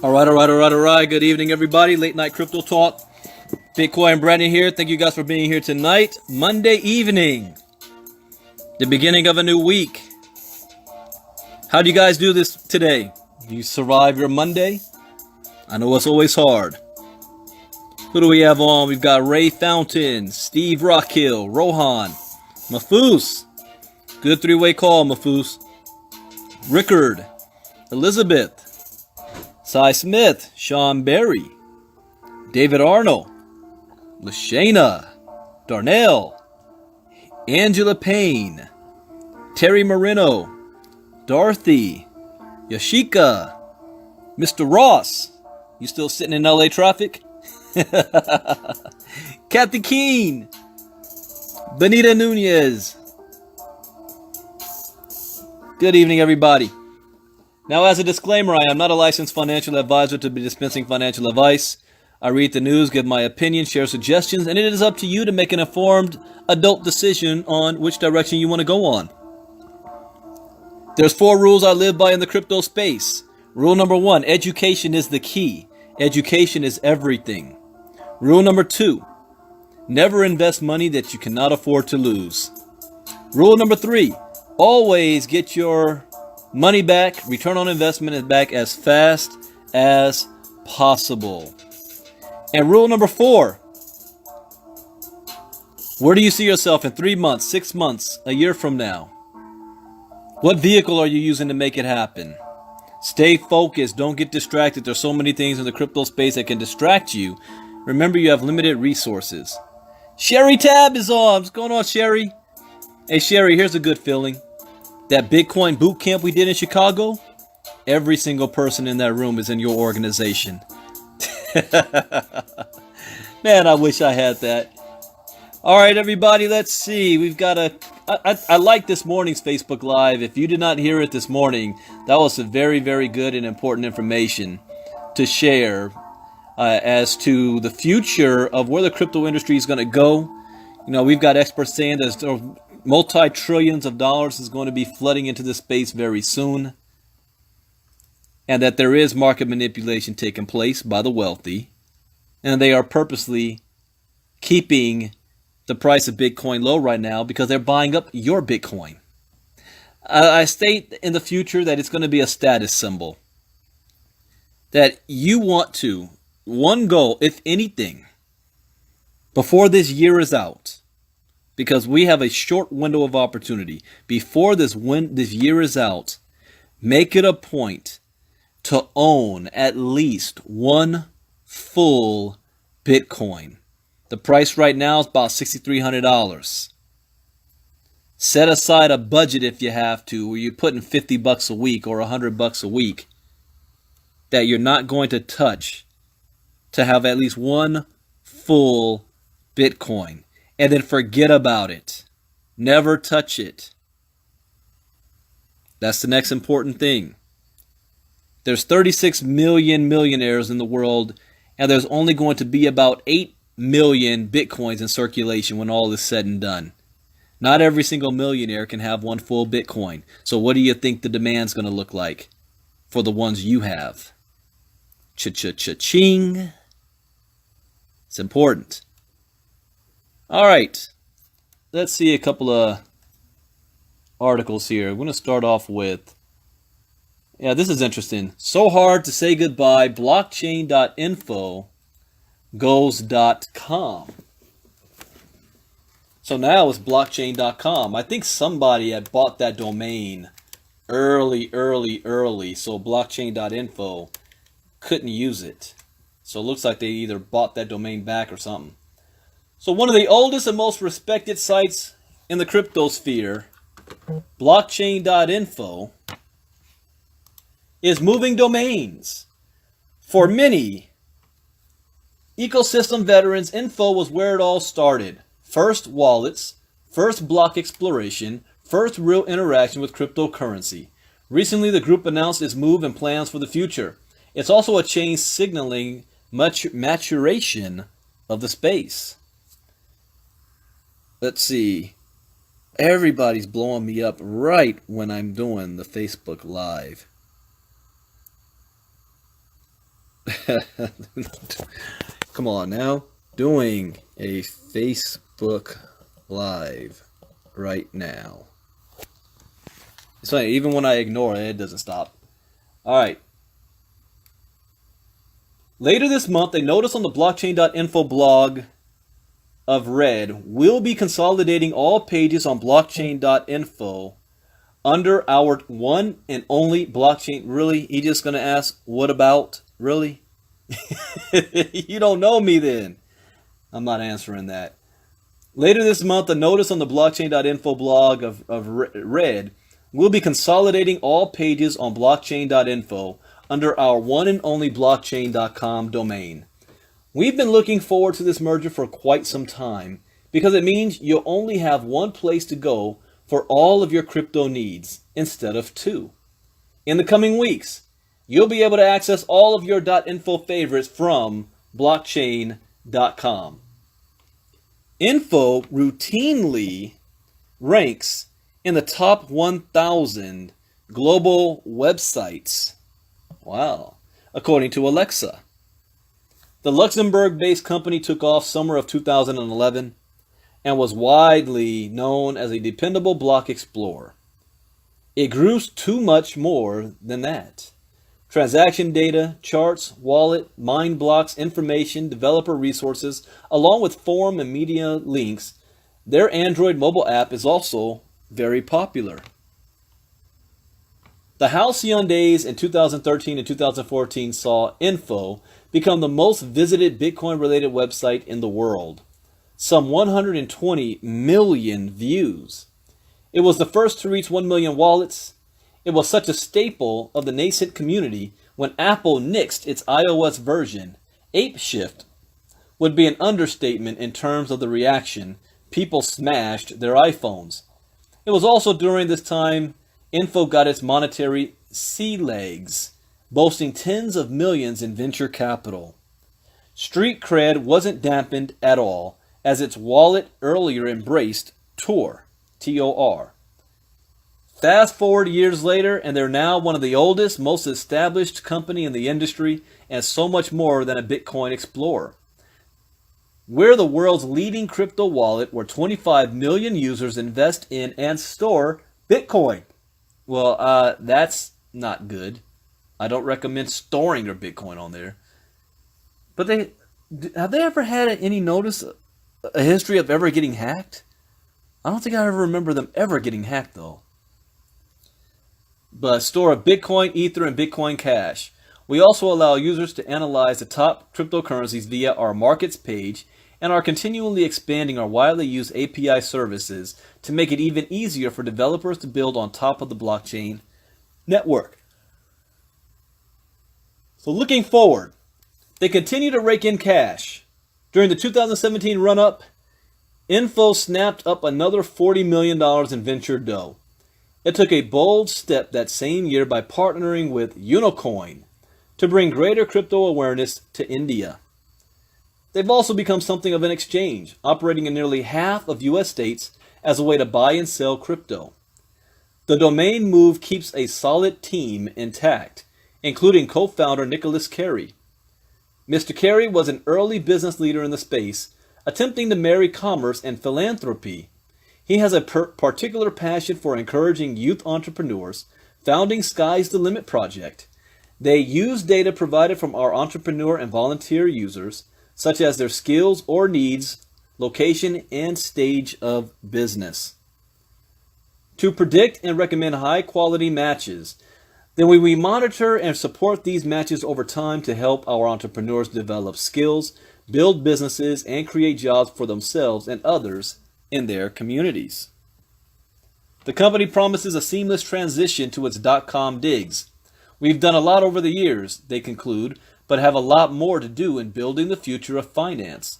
All right. Good evening, everybody. Late night crypto talk. Bitcoin Brandon here. Thank you guys for being here tonight. Monday evening, the beginning of a new week. How do you guys do this today? You survive your Monday? I know it's always hard. Who do we have on? We've got Ray Fountain, Steve Rockhill, Rohan, Mafus. Good three-way call, Mafus. Rickard, Elizabeth, Cy Smith, Sean Berry, David Arnold, Lashana, Darnell, Angela Payne, Terry Marino, Dorothy, Yashika, Mr. Ross. You still sitting in LA traffic? Kathy Keene, Benita Nunez. Good evening, everybody. Now, as a disclaimer, I am not a licensed financial advisor to be dispensing financial advice. I read the news, give my opinion, share suggestions, and it is up to you to make an informed adult decision on which direction you want to go on. There's 4 rules I live by in the crypto space. Rule number 1, education is the key. Education is everything. Rule number 2, never invest money that you cannot afford to lose. Rule number 3, always get your money back, return on investment back as fast as possible. And rule number 4, where do you see yourself in 3 months, 6 months, a year from now? What vehicle are you using to make it happen? Stay focused. Don't get distracted. There's so many things in the crypto space that can distract you. Remember, you have limited resources. Sherry Tab is on. What's going on, Sherry? Hey, Sherry, here's a good feeling. That Bitcoin boot camp we did in Chicago, every single person in that room is in your organization. Man, I wish I had that. All right, everybody, let's see. We've got I like this morning's Facebook Live. If you did not hear it this morning, that was some very, very good and important information to share as to the future of where the crypto industry is going to go. You know, we've got experts saying that multi-trillions of dollars is going to be flooding into this space very soon, and that there is market manipulation taking place by the wealthy, and they are purposely keeping the price of Bitcoin low right now because they're buying up your Bitcoin. I state in the future that it's going to be a status symbol, that you want to, one goal, if anything, before this year is out, because we have a short window of opportunity. Before this year is out, make it a point to own at least one full Bitcoin. The price right now is about $6,300. Set aside a budget if you have to, where you're putting $50 a week or $100 a week that you're not going to touch, to have at least one full Bitcoin. And then forget about it. Never touch it. That's the next important thing. There's 36 million millionaires in the world, and there's only going to be about 8 million Bitcoins in circulation when all is said and done. Not every single millionaire can have one full Bitcoin. So what do you think the demand's going to look like for the ones you have? Cha-cha-cha-ching. It's important. All right. Let's see a couple of articles here. I'm going to start off with, this is interesting. So hard to say goodbye, blockchain.info goes .com. So now it's blockchain.com. I think somebody had bought that domain early, so blockchain.info couldn't use it. So it looks like they either bought that domain back or something. So one of the oldest and most respected sites in the crypto sphere, blockchain.info, is moving domains. For many ecosystem veterans, info was where it all started. First wallets, first block exploration, first real interaction with cryptocurrency. Recently, the group announced its move and plans for the future. It's also a change signaling maturation of the space. Let's see. Everybody's blowing me up right when I'm doing the Facebook Live. Come on now. Doing a Facebook Live right now. It's funny, even when I ignore it, it doesn't stop. Alright. Later this month, a notice on the blockchain.info blog of Red will be consolidating all pages on blockchain.info under our one and only blockchain. Really? He just going to ask, what about? Really? You don't know me then. I'm not answering that. Later this month, a notice on the blockchain.info blog of Red will be consolidating all pages on blockchain.info under our one and only blockchain.com domain. We've been looking forward to this merger for quite some time because it means you'll only have one place to go for all of your crypto needs instead of two. In the coming weeks, you'll be able to access all of your .info favorites from blockchain.com. Info routinely ranks in the top 1,000 global websites. Wow. According to Alexa. The Luxembourg-based company took off summer of 2011 and was widely known as a dependable block explorer. It grew too much more than that. Transaction data, charts, wallet, mine blocks, information, developer resources, along with forum and media links. Their Android mobile app is also very popular. The halcyon days in 2013 and 2014 saw Info become the most visited Bitcoin-related website in the world. Some 120 million views. It was the first to reach 1 million wallets. It was such a staple of the nascent community when Apple nixed its iOS version. Apeshift would be an understatement in terms of the reaction. People smashed their iPhones. It was also during this time Info got its monetary sea legs, boasting tens of millions in venture capital. Street cred wasn't dampened at all, as its wallet earlier embraced Tor, T-O-R. Fast forward years later, and they're now one of the oldest, most established company in the industry, and so much more than a Bitcoin explorer. We're the world's leading crypto wallet where 25 million users invest in and store Bitcoin. Well, that's not good. I don't recommend storing your Bitcoin on there. But have they ever had any notice, a history of ever getting hacked? I don't think I ever remember them ever getting hacked though. But store of Bitcoin, Ether, and Bitcoin Cash. We also allow users to analyze the top cryptocurrencies via our markets page and are continually expanding our widely used API services to make it even easier for developers to build on top of the blockchain network. So looking forward, they continue to rake in cash. During the 2017 run-up, Info snapped up another $40 million in venture dough. It took a bold step that same year by partnering with Unicoin to bring greater crypto awareness to India. They've also become something of an exchange, operating in nearly half of U.S. states as a way to buy and sell crypto. The domain move keeps a solid team intact, including co-founder Nicholas Carey. Mr. Carey was an early business leader in the space, attempting to marry commerce and philanthropy. He has a particular passion for encouraging youth entrepreneurs, founding Sky's the Limit project. They use data provided from our entrepreneur and volunteer users, such as their skills or needs, location, and stage of business, to predict and recommend high-quality matches. Then we monitor and support these matches over time to help our entrepreneurs develop skills, build businesses, and create jobs for themselves and others in their communities. The company promises a seamless transition to its .com digs. We've done a lot over the years, they conclude, but have a lot more to do in building the future of finance.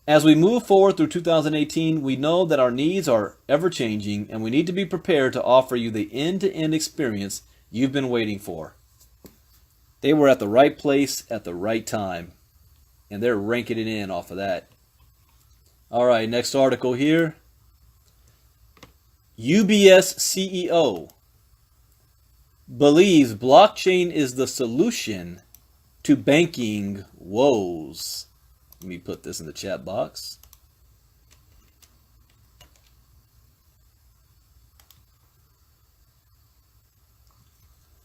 As we move forward through 2018, we know that our needs are ever-changing, and we need to be prepared to offer you the end-to-end experience you've been waiting for. They were at the right place at the right time, and they're ranking it in off of that. All right, next article here. UBS CEO believes blockchain is the solution to banking woes. Let me put this in the chat box.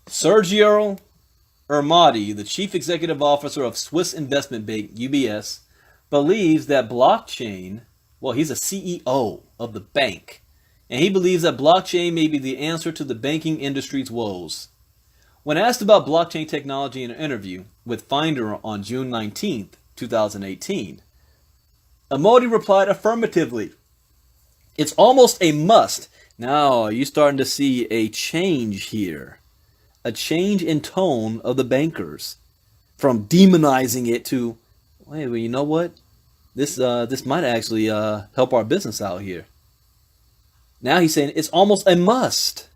Sergio Ermati, the chief executive officer of Swiss investment bank UBS, believes that blockchain, well, he's a CEO of the bank, and he believes that blockchain may be the answer to the banking industry's woes. When asked about blockchain technology in an interview with Finder on June 19th, 2018, Ermati replied affirmatively. It's almost a must. Now, you're starting to see a change here. A change in tone of the bankers from demonizing it to, wait, well, you know what? This might actually help our business out here. Now he's saying it's almost a must.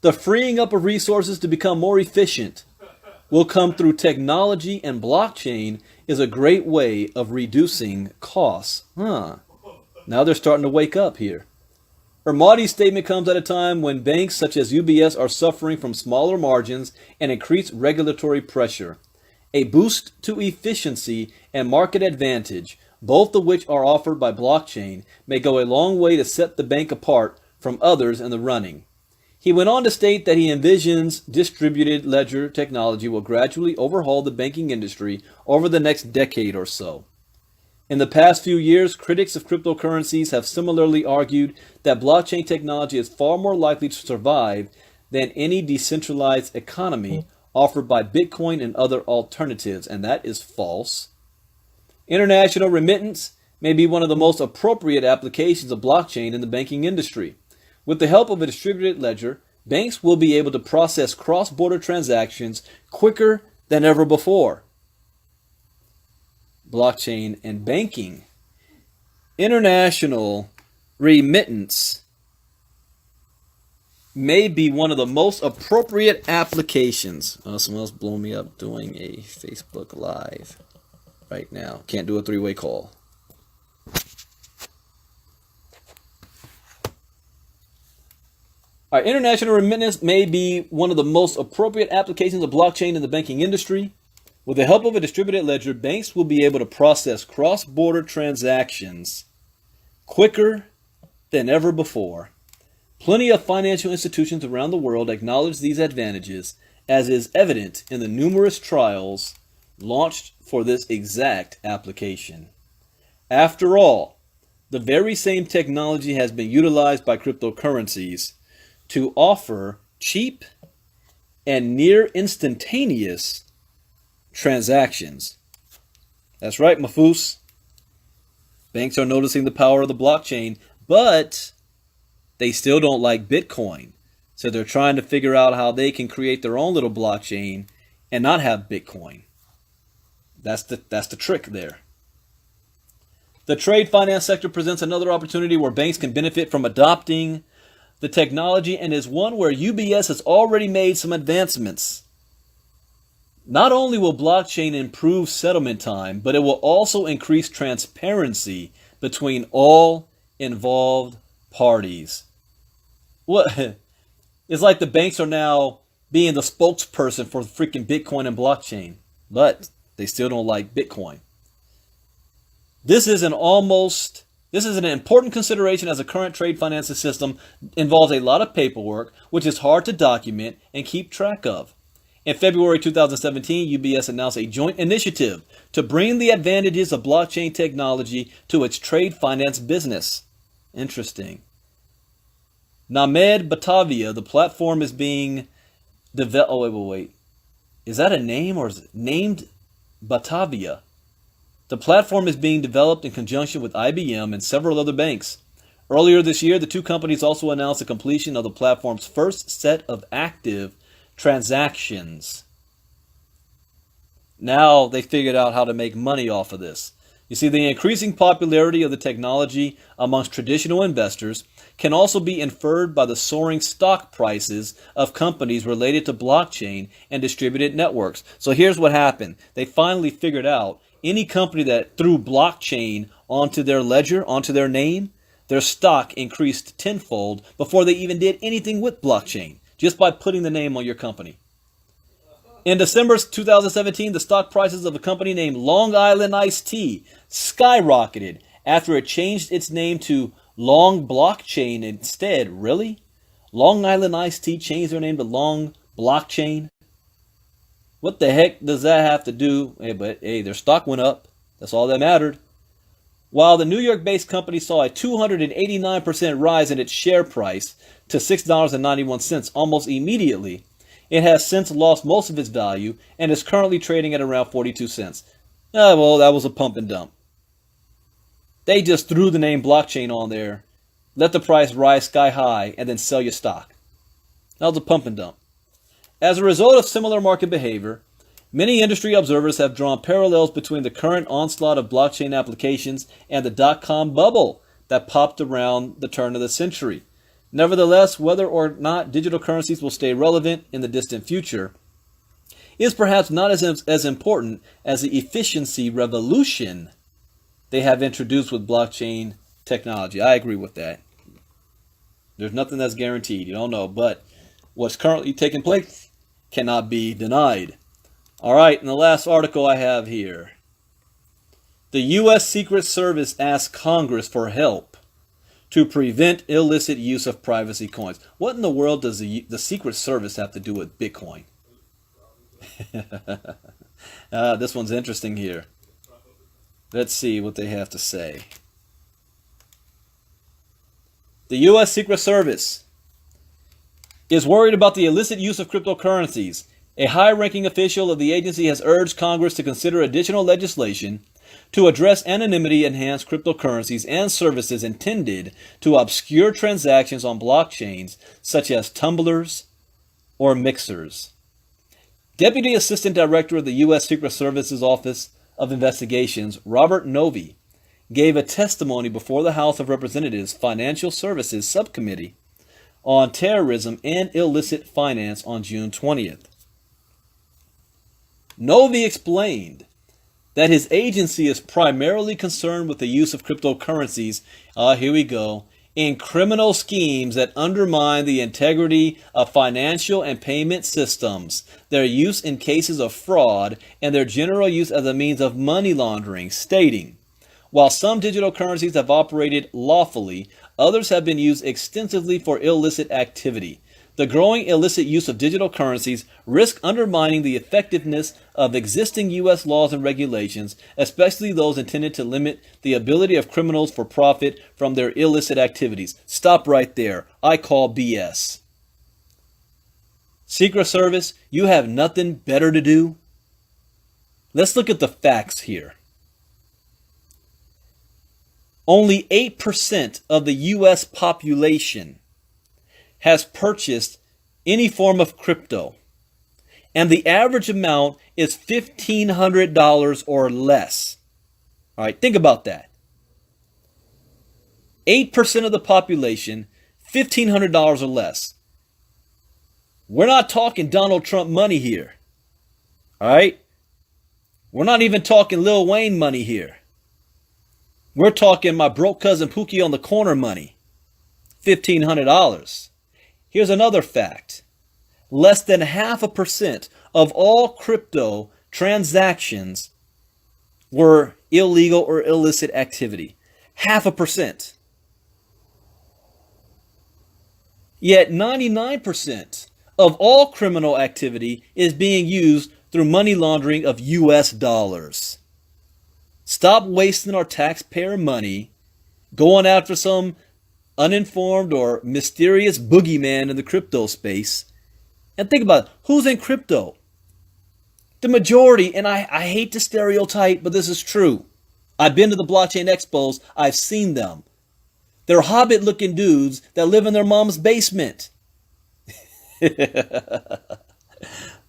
The freeing up of resources to become more efficient will come through technology, and blockchain is a great way of reducing costs. Now they're starting to wake up here. Ermati's statement comes at a time when banks such as UBS are suffering from smaller margins and increased regulatory pressure. A boost to efficiency and market advantage, both of which are offered by blockchain, may go a long way to set the bank apart from others in the running. He went on to state that he envisions distributed ledger technology will gradually overhaul the banking industry over the next decade or so. In the past few years, critics of cryptocurrencies have similarly argued that blockchain technology is far more likely to survive than any decentralized economy offered by Bitcoin and other alternatives, and that is false. International remittance may be one of the most appropriate applications of blockchain in the banking industry. With the help of a distributed ledger, banks will be able to process cross-border transactions quicker than ever before. Blockchain and banking. International remittance may be one of the most appropriate applications. Someone else blowing me up doing a Facebook Live right now. Can't do a three-way call. Our international remittance may be one of the most appropriate applications of blockchain in the banking industry. With the help of a distributed ledger, banks will be able to process cross-border transactions quicker than ever before. Plenty of financial institutions around the world acknowledge these advantages, as is evident in the numerous trials launched for this exact application. After all, The very same technology has been utilized by cryptocurrencies to offer cheap and near instantaneous transactions. That's right, Mafus. Banks are noticing the power of the blockchain, but they still don't like Bitcoin. So they're trying to figure out how they can create their own little blockchain and not have Bitcoin. That's the trick there. The trade finance sector presents another opportunity where banks can benefit from adopting the technology, and is one where UBS has already made some advancements. Not only will blockchain improve settlement time, but it will also increase transparency between all involved parties. What? It's like the banks are now being the spokesperson for freaking Bitcoin and blockchain, but they still don't like Bitcoin. This is an important consideration as the current trade finance system involves a lot of paperwork, which is hard to document and keep track of. In February 2017, UBS announced a joint initiative to bring the advantages of blockchain technology to its trade finance business. Interesting. Named Batavia, the platform is being developed. Oh, wait. Is that a name or is it named Batavia? The platform is being developed in conjunction with IBM and several other banks. Earlier this year, the two companies also announced the completion of the platform's first set of active transactions. Now they figured out how to make money off of this. You see, the increasing popularity of the technology amongst traditional investors can also be inferred by the soaring stock prices of companies related to blockchain and distributed networks. So here's what happened. They finally figured out any company that threw blockchain onto their ledger, onto their name, their stock increased tenfold before they even did anything with blockchain, just by putting the name on your company. In December 2017, the stock prices of a company named Long Island Iced Tea skyrocketed after it changed its name to Long Blockchain instead. Really? Long Island Iced Tea changed their name to Long Blockchain? What the heck does that have to do? But their stock went up. That's all that mattered. While the New York-based company saw a 289% rise in its share price to $6.91 almost immediately, it has since lost most of its value and is currently trading at around 42 cents. Well, that was a pump and dump. They just threw the name blockchain on there, let the price rise sky high, and then sell your stock. That was a pump and dump. As a result of similar market behavior, many industry observers have drawn parallels between the current onslaught of blockchain applications and the dot-com bubble that popped around the turn of the century. Nevertheless, whether or not digital currencies will stay relevant in the distant future is perhaps not as important as the efficiency revolution they have introduced with blockchain technology. I agree with that. There's nothing that's guaranteed. You don't know. But what's currently taking place cannot be denied. All right, and the last article I have here. The U.S. Secret Service asks Congress for help to prevent illicit use of privacy coins. What in the world does the Secret Service have to do with Bitcoin? This one's interesting here. Let's see what they have to say. The U.S. Secret Service is worried about the illicit use of cryptocurrencies. A high-ranking official of the agency has urged Congress to consider additional legislation to address anonymity-enhanced cryptocurrencies and services intended to obscure transactions on blockchains such as tumblers or mixers. Deputy Assistant Director of the U.S. Secret Service's Office of Investigations, Robert Novi, gave a testimony before the House of Representatives Financial Services Subcommittee on Terrorism and Illicit Finance on June 20th. Novi explained that his agency is primarily concerned with the use of cryptocurrencies, here we go, in criminal schemes that undermine the integrity of financial and payment systems, their use in cases of fraud, and their general use as a means of money laundering, stating, while some digital currencies have operated lawfully, others have been used extensively for illicit activity. The growing illicit use of digital currencies risks undermining the effectiveness of existing U.S. laws and regulations, especially those intended to limit the ability of criminals for profit from their illicit activities. Stop right there. I call BS. Secret Service, you have nothing better to do? Let's look at the facts here. Only 8% of the U.S. population has purchased any form of crypto, and the average amount is $1,500 or less. All right, think about that. 8% of the population, $1,500 or less. We're not talking Donald Trump money here. All right? We're not even talking Lil Wayne money here. We're talking my broke cousin Pookie on the corner money. $1,500. Here's another fact. Less than 0.5% of all crypto transactions were illegal or illicit activity. 0.5%. Yet 99% of all criminal activity is being used through money laundering of US dollars. Stop wasting our taxpayer money going after some uninformed or mysterious boogeyman in the crypto space. And think about it. Who's in crypto? The majority, and I hate to stereotype, but this is true. I've been to the blockchain expos. I've seen them. They're hobbit-looking dudes that live in their mom's basement.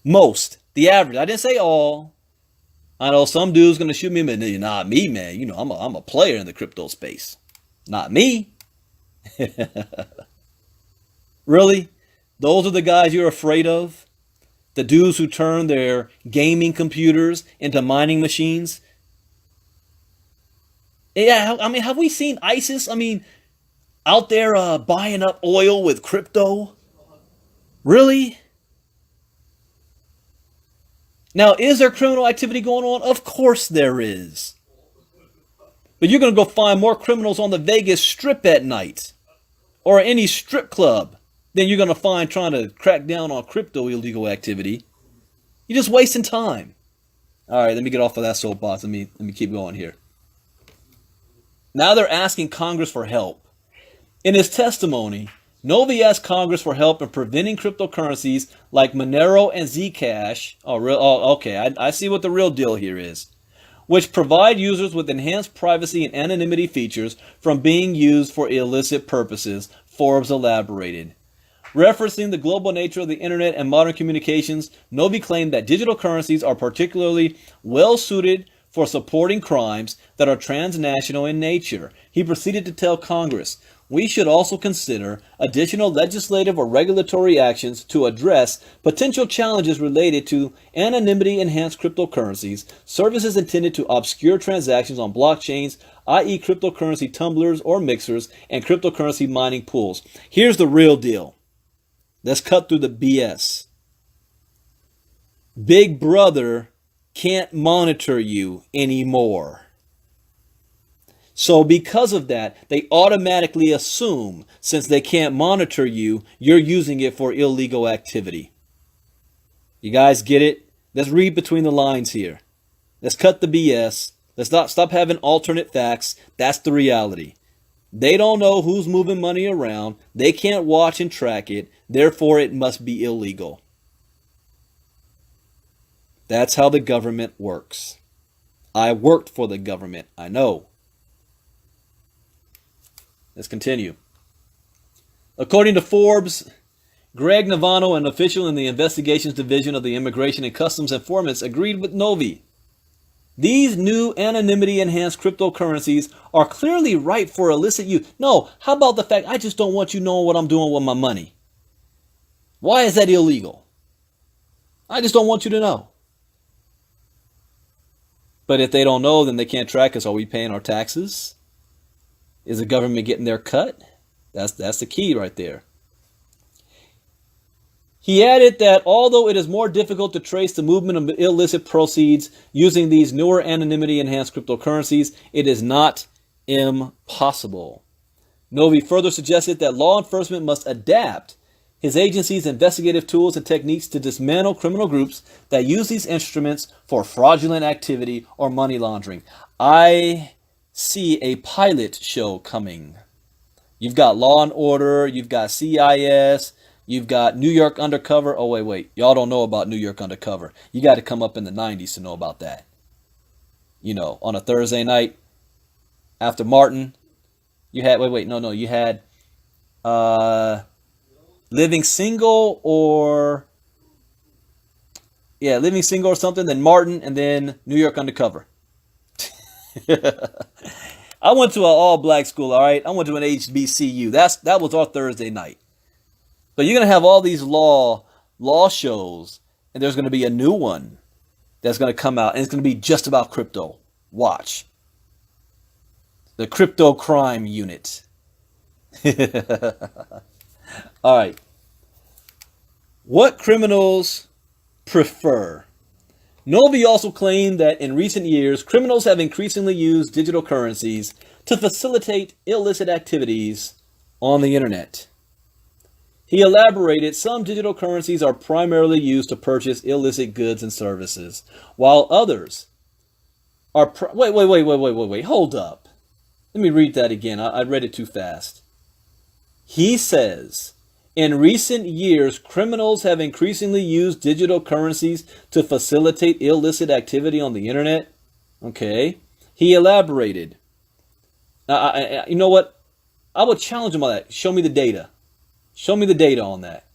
Most. The average. I didn't say all. I know some dude's going to shoot me, but not me, man. You know, I'm a player in the crypto space. Not me. Really? Those are the guys you're afraid of? The dudes who turn their gaming computers into mining machines? Yeah, I mean, have we seen ISIS? I mean, out there buying up oil with crypto? Really? Now, is there criminal activity going on? Of course there is. But you're going to go find more criminals on the Vegas Strip at night or any strip club than you're going to find trying to crack down on crypto illegal activity. You're just wasting time. All right, let me get off of that soapbox. Let me keep going here. Now they're asking Congress for help. In his testimony, Novi asked Congress for help in preventing cryptocurrencies like Monero and Zcash. Okay, I see what the real deal here is. Which provide users with enhanced privacy and anonymity features from being used for illicit purposes, Forbes elaborated. Referencing the global nature of the internet and modern communications, Novi claimed that digital currencies are particularly well suited for supporting crimes that are transnational in nature. He proceeded to tell Congress, we should also consider additional legislative or regulatory actions to address potential challenges related to anonymity-enhanced cryptocurrencies, services intended to obscure transactions on blockchains, i.e. cryptocurrency tumblers or mixers, and cryptocurrency mining pools. Here's the real deal. Let's cut through the BS. Big Brother can't monitor you anymore. So because of that, they automatically assume, since they can't monitor you, you're using it for illegal activity. You guys get it? Let's read between the lines here. Let's cut the BS. Let's stop having alternate facts. That's the reality. They don't know who's moving money around. They can't watch and track it. Therefore, it must be illegal. That's how the government works. I worked for the government. I know. Let's continue. According to Forbes, Greg Navarro, an official in the Investigations Division of the Immigration and Customs Informants, agreed with Novi. These new anonymity-enhanced cryptocurrencies are clearly ripe for illicit use. No, how about the fact I just don't want you knowing what I'm doing with my money? Why is that illegal? I just don't want you to know. But if they don't know, then they can't track us. Are we paying our taxes? Is the government getting their cut? That's the key right there. He added that although it is more difficult to trace the movement of illicit proceeds using these newer anonymity-enhanced cryptocurrencies, it is not impossible. Novi further suggested that law enforcement must adapt his agency's investigative tools and techniques to dismantle criminal groups that use these instruments for fraudulent activity or money laundering. I see a pilot show coming. You've got Law and Order, you've got CIS, you've got New York Undercover. Oh, wait. Y'all don't know about New York Undercover. You got to come up in the 90s to know about that. You know, on a Thursday night after Martin, you had, you had Living Single or something, then Martin, and then New York Undercover. I went to an all-black school, all right? I went to an HBCU. That was our Thursday night. So you're going to have all these law shows, and there's going to be a new one that's going to come out, and it's going to be just about crypto. Watch. The Crypto Crime Unit. All right. What criminals prefer? Novi also claimed that in recent years, criminals have increasingly used digital currencies to facilitate illicit activities on the internet. He elaborated, some digital currencies are primarily used to purchase illicit goods and services, while others are... Wait, hold up. Let me read that again. I read it too fast. He says, in recent years, criminals have increasingly used digital currencies to facilitate illicit activity on the internet. Okay. He elaborated. You know what? I would challenge him on that. Show me the data. Show me the data on that.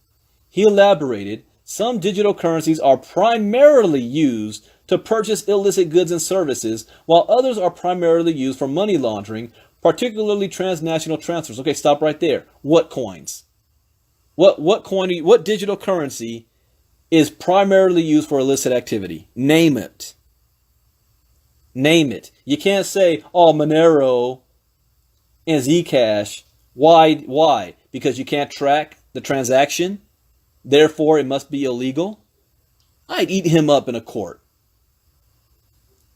He elaborated, some digital currencies are primarily used to purchase illicit goods and services, while others are primarily used for money laundering, particularly transnational transfers. Okay, stop right there. What coins? What coin? What digital currency is primarily used for illicit activity? Name it. Name it. You can't say, oh, Monero and Zcash. Why? Because you can't track the transaction. Therefore, it must be illegal. I'd eat him up in a court.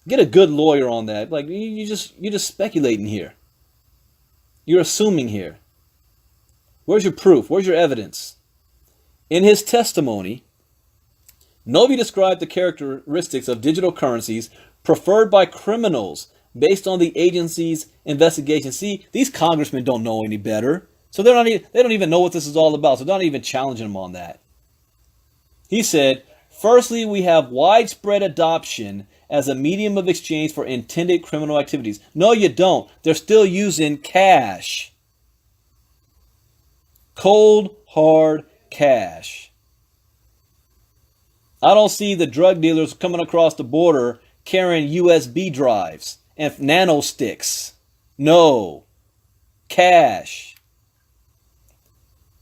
Get a good lawyer on that. Like you're just speculating here. You're assuming here. Where's your proof? Where's your evidence? In his testimony, Novi described the characteristics of digital currencies preferred by criminals based on the agency's investigation. See, these congressmen don't know any better. So they don't even know what this is all about. So don't even challenge them on that. He said, firstly, we have widespread adoption as a medium of exchange for intended criminal activities. No, you don't. They're still using cash. Cold, hard cash. I don't see the drug dealers coming across the border carrying USB drives and nano sticks. No. Cash.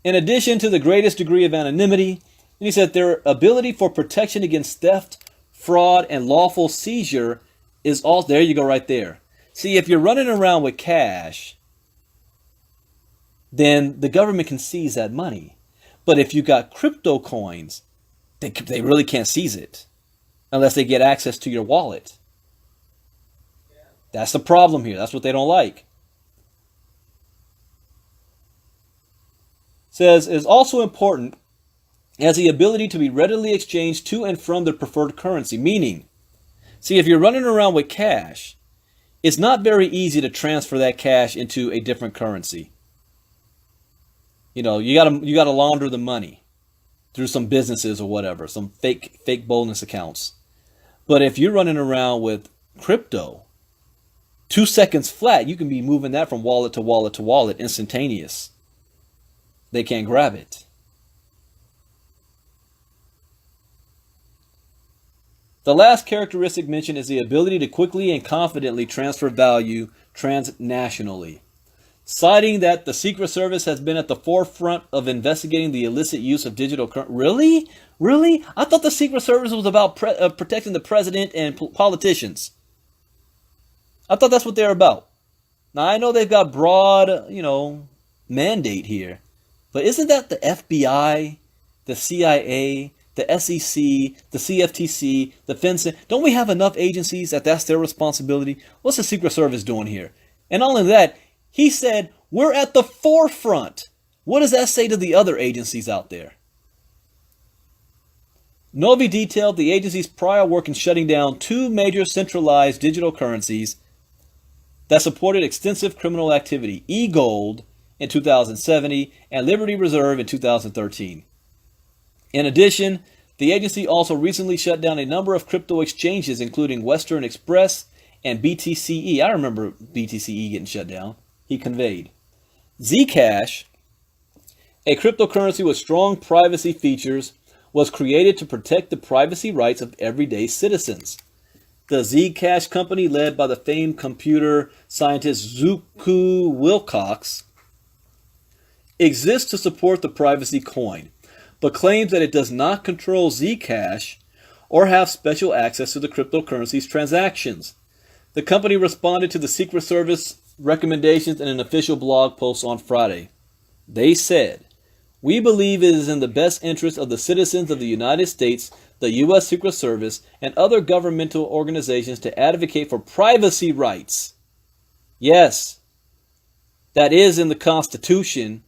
In addition to the greatest degree of anonymity, he said their ability for protection against theft, fraud, and lawful seizure is all... There you go right there. See, if you're running around with cash, then the government can seize that money. But if you got crypto coins, they really can't seize it unless they get access to your wallet. That's the problem here. That's what they don't like. Says, it is also important as the ability to be readily exchanged to and from the preferred currency. Meaning, see, if you're running around with cash, it's not very easy to transfer that cash into a different currency. You know, you gotta launder the money through some businesses or whatever, some fake bonus accounts. But if you're running around with crypto, 2 seconds flat, you can be moving that from wallet to wallet to wallet, instantaneous. They can't grab it. The last characteristic mentioned is the ability to quickly and confidently transfer value transnationally. Citing that the Secret Service has been at the forefront of investigating the illicit use of digital currency. Really? Really? I thought the Secret Service was about protecting the president and politicians. I thought that's what they're about. Now, I know they've got broad, mandate here. But isn't that the FBI, the CIA, the SEC, the CFTC, the FinCEN? Don't we have enough agencies that's their responsibility? What's the Secret Service doing here? And not only that, he said, we're at the forefront. What does that say to the other agencies out there? Novi detailed the agency's prior work in shutting down 2 major centralized digital currencies that supported extensive criminal activity, eGold in 2007 and Liberty Reserve in 2013. In addition, the agency also recently shut down a number of crypto exchanges, including Western Express and BTCE. I remember BTCE getting shut down. He conveyed. Zcash, a cryptocurrency with strong privacy features, was created to protect the privacy rights of everyday citizens. The Zcash company, led by the famed computer scientist Zuku Wilcox, exists to support the privacy coin, but claims that it does not control Zcash or have special access to the cryptocurrency's transactions. The company responded to the Secret Service recommendations in an official blog post on Friday. They said, "We believe it is in the best interest of the citizens of the United States, the U.S. Secret Service, and other governmental organizations to advocate for privacy rights." Yes, that is in the Constitution.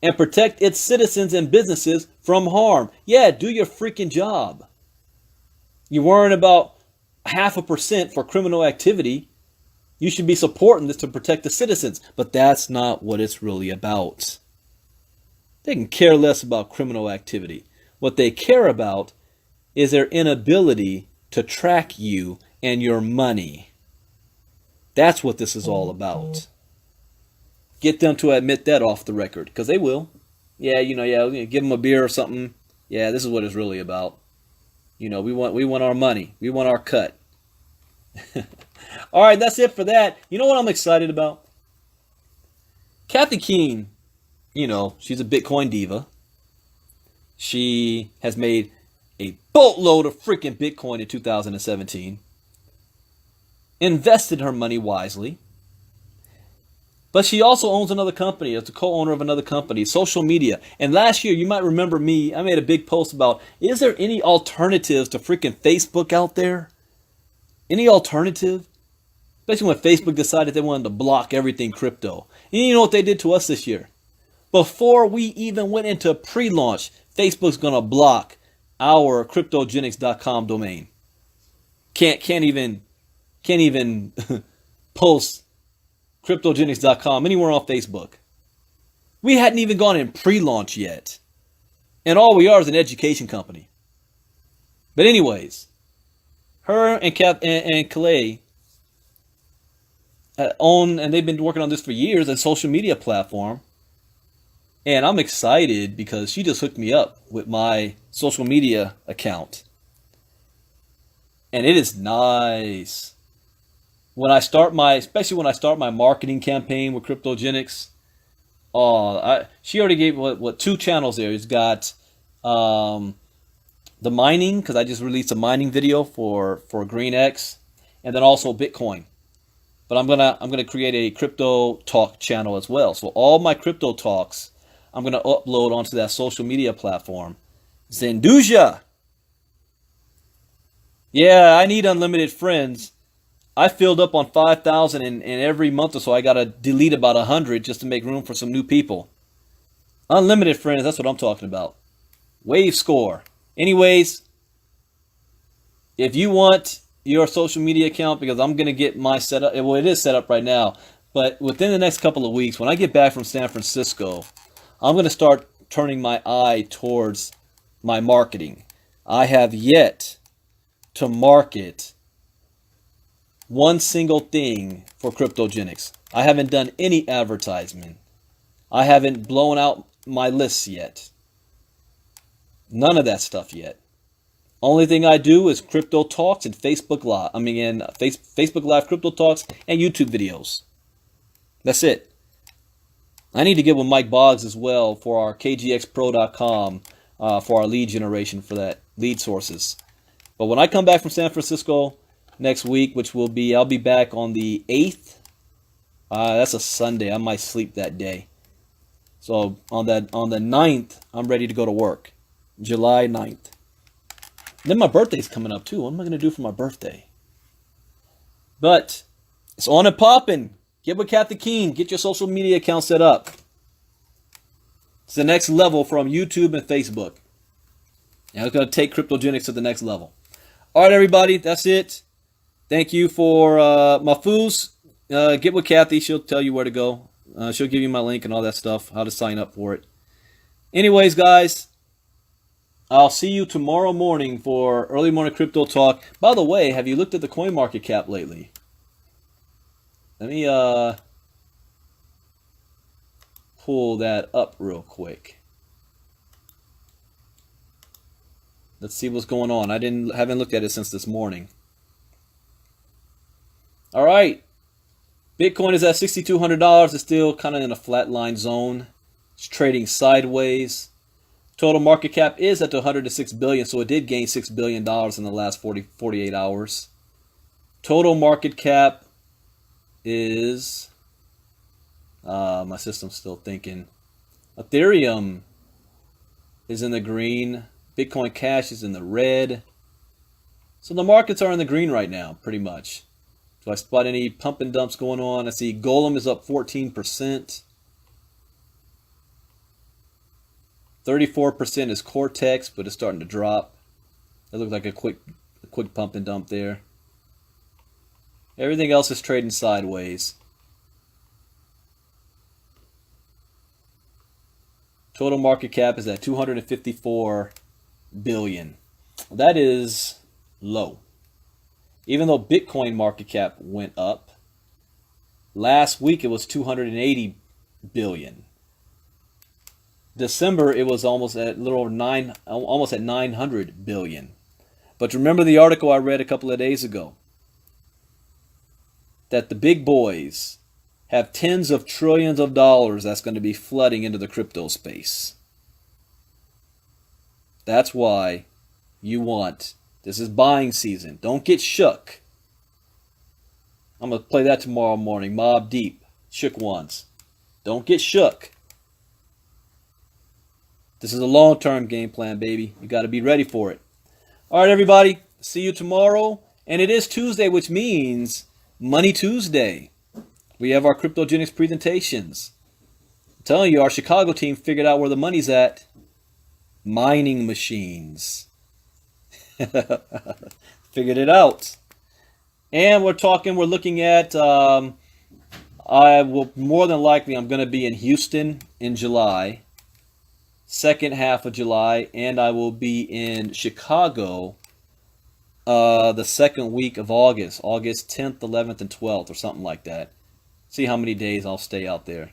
And protect its citizens and businesses from harm. Yeah, do your freaking job. You're worrying about 0.5% for criminal activity. You should be supporting this to protect the citizens. But that's not what it's really about. They can care less about criminal activity. What they care about is their inability to track you and your money. That's what this is all about. Get them to admit that off the record, because they will. Yeah, give them a beer or something. Yeah, this is what it's really about. We want our money. We want our cut. All right, that's it for that. You know what I'm excited about? Kathy Keene, she's a Bitcoin diva. She has made a boatload of freaking Bitcoin in 2017. Invested her money wisely. But she also owns another company. As the co-owner of another company, social media. And last year, you might remember me, I made a big post about, is there any alternatives to freaking Facebook out there? Any alternative? Especially when Facebook decided they wanted to block everything crypto. And you know what they did to us this year? Before we even went into pre-launch, Facebook's going to block our cryptogenics.com domain. Can't even post cryptogenics.com anywhere on Facebook. We hadn't even gone in pre-launch yet. And all we are is an education company. But anyways, her and Clay own, and they've been working on this for years, a social media platform. And I'm excited because she just hooked me up with my social media account. And it is nice. Especially when I start my marketing campaign with Cryptogenics, she already gave what 2 channels there. It's got the mining, because I just released a mining video for GreenX, and then also Bitcoin. But I'm gonna create a crypto talk channel as well. So all my crypto talks, I'm gonna upload onto that social media platform. Zenduja. Yeah, I need unlimited friends. I filled up on 5,000 and every month or so I got to delete about 100 just to make room for some new people. Unlimited friends, that's what I'm talking about. Wave score. Anyways, if you want your social media account, because I'm going to get my setup, well, it is set up right now, but within the next couple of weeks, when I get back from San Francisco, I'm going to start turning my eye towards my marketing. I have yet to market one single thing for Cryptogenics. I haven't done any advertisement. I haven't blown out my lists yet. None of that stuff yet. Only thing I do is crypto talks and Facebook Live. Facebook Live crypto talks and YouTube videos. That's it. I need to get with Mike Boggs as well for our kgxpro.com for our lead generation, for that lead sources. But when I come back from San Francisco next week, I'll be back on the 8th. That's a Sunday. I might sleep that day. So on the 9th, I'm ready to go to work. July 9th. Then my birthday's coming up too. What am I going to do for my birthday? But it's on and popping. Get with Kathy Keene. Get your social media account set up. It's the next level from YouTube and Facebook. And it's going to take cryptogenics to the next level. All right, everybody, that's it. Thank you for my foos. Get with Kathy. She'll tell you where to go. She'll give you my link and all that stuff, how to sign up for it. Anyways, guys, I'll see you tomorrow morning for early morning crypto talk. By the way, have you looked at the coin market cap lately? Let me pull that up real quick. Let's see what's going on. I haven't looked at it since this morning. All right. Bitcoin is at $6,200. It's still kind of in a flatline zone. It's trading sideways. Total market cap is at the $106 billion, so it did gain $6 billion in the last 48 hours. Total market cap is, my system's still thinking. Ethereum is in the green. Bitcoin Cash is in the red. So the markets are in the green right now, pretty much. Do I spot any pump and dumps going on? I see Golem is up 14%. 34% is Cortex, but it's starting to drop. That looks like a quick pump and dump there. Everything else is trading sideways. Total market cap is at 254 billion. That is low. Even though Bitcoin market cap went up, last week it was 280 billion. December it was almost at almost at 900 billion. But remember the article I read a couple of days ago that the big boys have tens of trillions of dollars that's going to be flooding into the crypto space. That's why you want, this is buying season. Don't get shook. I'm going to play that tomorrow morning. Mob Deep, shook ones. Don't get shook. This is a long-term game plan, baby. You got to be ready for it. All right, everybody. See you tomorrow. And it is Tuesday, which means Money Tuesday. We have our cryptogenics presentations. I'm telling you, our Chicago team figured out where the money's at. Mining machines. Figured it out. And we're looking at, I will more than likely, I'm going to be in Houston in July. Second half of July, and I will be in Chicago the second week of August 10th, 11th, and 12th, or something like that. See how many days I'll stay out there.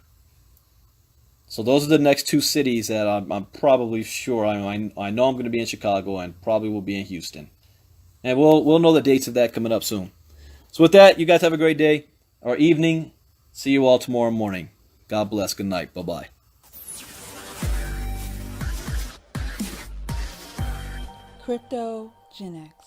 So those are the next two cities that I'm probably sure. I know I'm going to be in Chicago and probably will be in Houston, and we'll know the dates of that coming up soon. So with that, you guys have a great day or evening. See you all tomorrow morning. God bless. Good night. Bye bye. Cryptogenics.